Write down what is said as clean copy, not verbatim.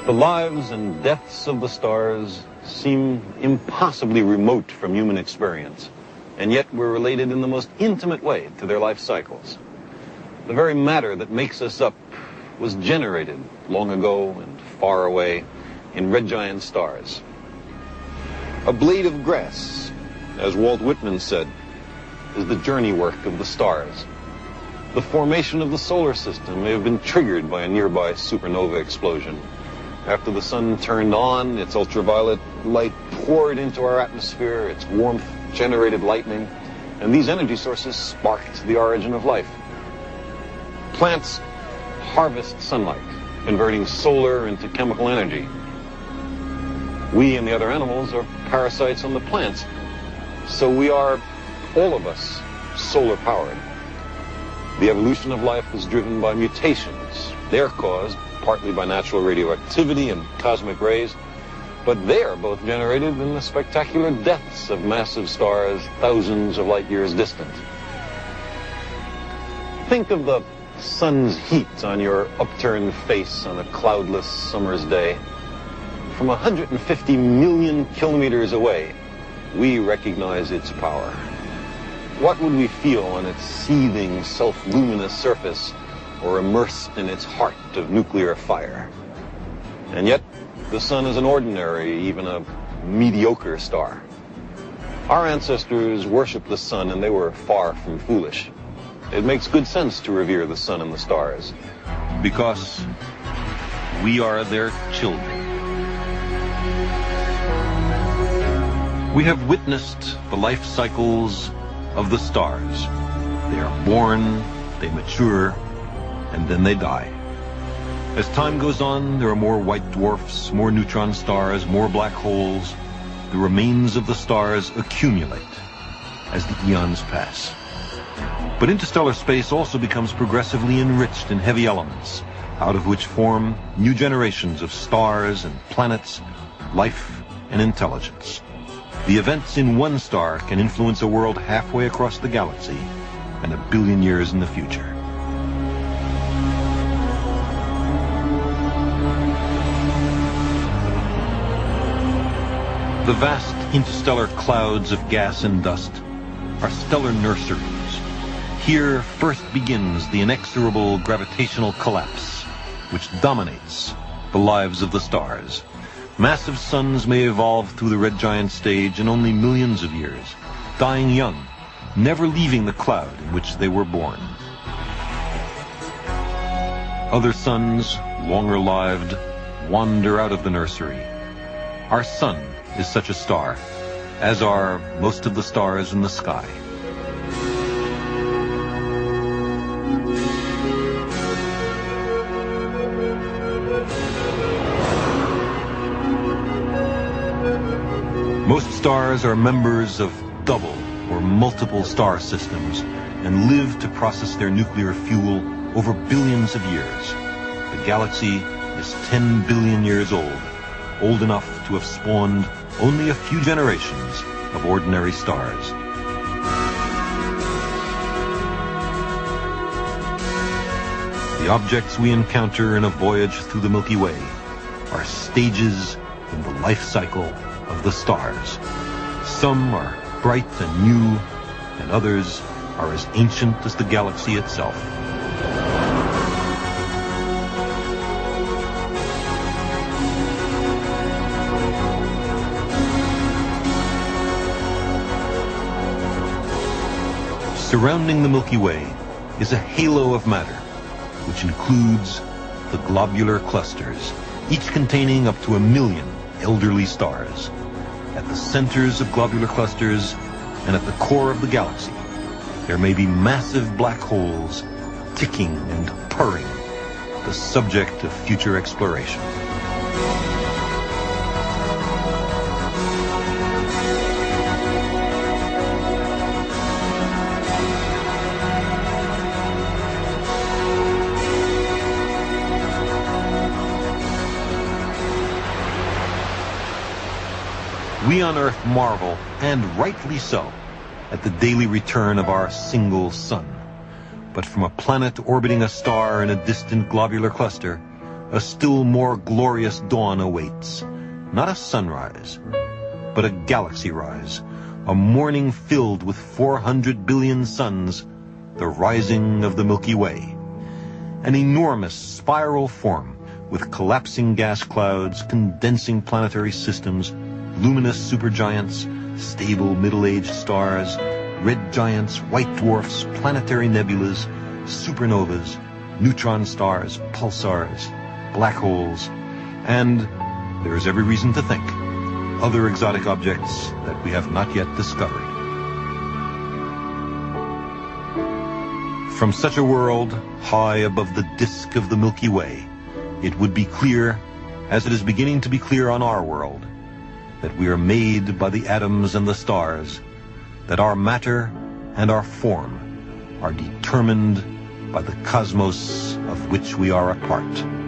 The lives and deaths of the stars seem impossibly remote from human experience, and yet we're related in the most intimate way to their life cycles. The very matter that makes us up was generated long ago and far away in red giant stars. A blade of grass, as Walt Whitman said, is the journey work of the stars. The formation of the solar system may have been triggered by a nearby supernova explosion. After the sun turned on, its ultraviolet light poured into our atmosphere, its warmth generated lightning, and these energy sources sparked the origin of life. Plants harvest sunlight, converting solar into chemical energy. We and the other animals are parasites on the plants, so we are, all of us, solar powered. The evolution of life was driven by mutations. They're caused partly by natural radioactivity and cosmic rays, but they are both generated in the spectacular deaths of massive stars thousands of light years distant. Think of the sun's heat on your upturned face on a cloudless summer's day. From 150 million kilometers away, we recognize its power. What would we feel on its seething, self-luminous surface, or immersed in its heart of nuclear fire? And yet, the sun is an ordinary, even a mediocre star. Our ancestors worshipped the sun, and they were far from foolish. It makes good sense to revere the sun and the stars, because we are their children. We have witnessed the life cycles of the stars. They are born, they mature, and then they die. As time goes on, there are more white dwarfs, more neutron stars, more black holes. The remains of the stars accumulate as the eons pass. But interstellar space also becomes progressively enriched in heavy elements, out of which form new generations of stars and planets, life and intelligence. The events in one star can influence a world halfway across the galaxy and 1 billion years in the future. The vast interstellar clouds of gas and dust are stellar nurseries. Here first begins the inexorable gravitational collapse, which dominates the lives of the stars. Massive suns may evolve through the red giant stage in only millions of years, dying young, never leaving the cloud in which they were born. Other suns, longer-lived, wander out of the nursery. Our sun is such a star, as are most of the stars in the sky. Most stars are members of double or multiple star systems and live to process their nuclear fuel over billions of years. The galaxy is 10 billion years old enough to have spawned only a few generations of ordinary stars. The objects we encounter in a voyage through the Milky Way are stages in the life cycle of the stars. Some are bright and new, and others are as ancient as the galaxy itself. Surrounding the Milky Way is a halo of matter, which includes the globular clusters, each containing up to 1 million elderly stars. At the centers of globular clusters and at the core of the galaxy, there may be massive black holes ticking and purring, the subject of future exploration. We on Earth marvel, and rightly so, at the daily return of our single sun. But from a planet orbiting a star in a distant globular cluster, a still more glorious dawn awaits. Not a sunrise, but a galaxy rise, a morning filled with 400 billion suns, the rising of the Milky Way. An enormous spiral form with collapsing gas clouds, condensing planetary systems, luminous supergiants, stable middle-aged stars, red giants, white dwarfs, planetary nebulas, supernovas, neutron stars, pulsars, black holes, and, there is every reason to think, other exotic objects that we have not yet discovered. From such a world, high above the disk of the Milky Way, it would be clear, as it is beginning to be clear on our world, that we are made by the atoms and the stars, that our matter and our form are determined by the cosmos of which we are a part.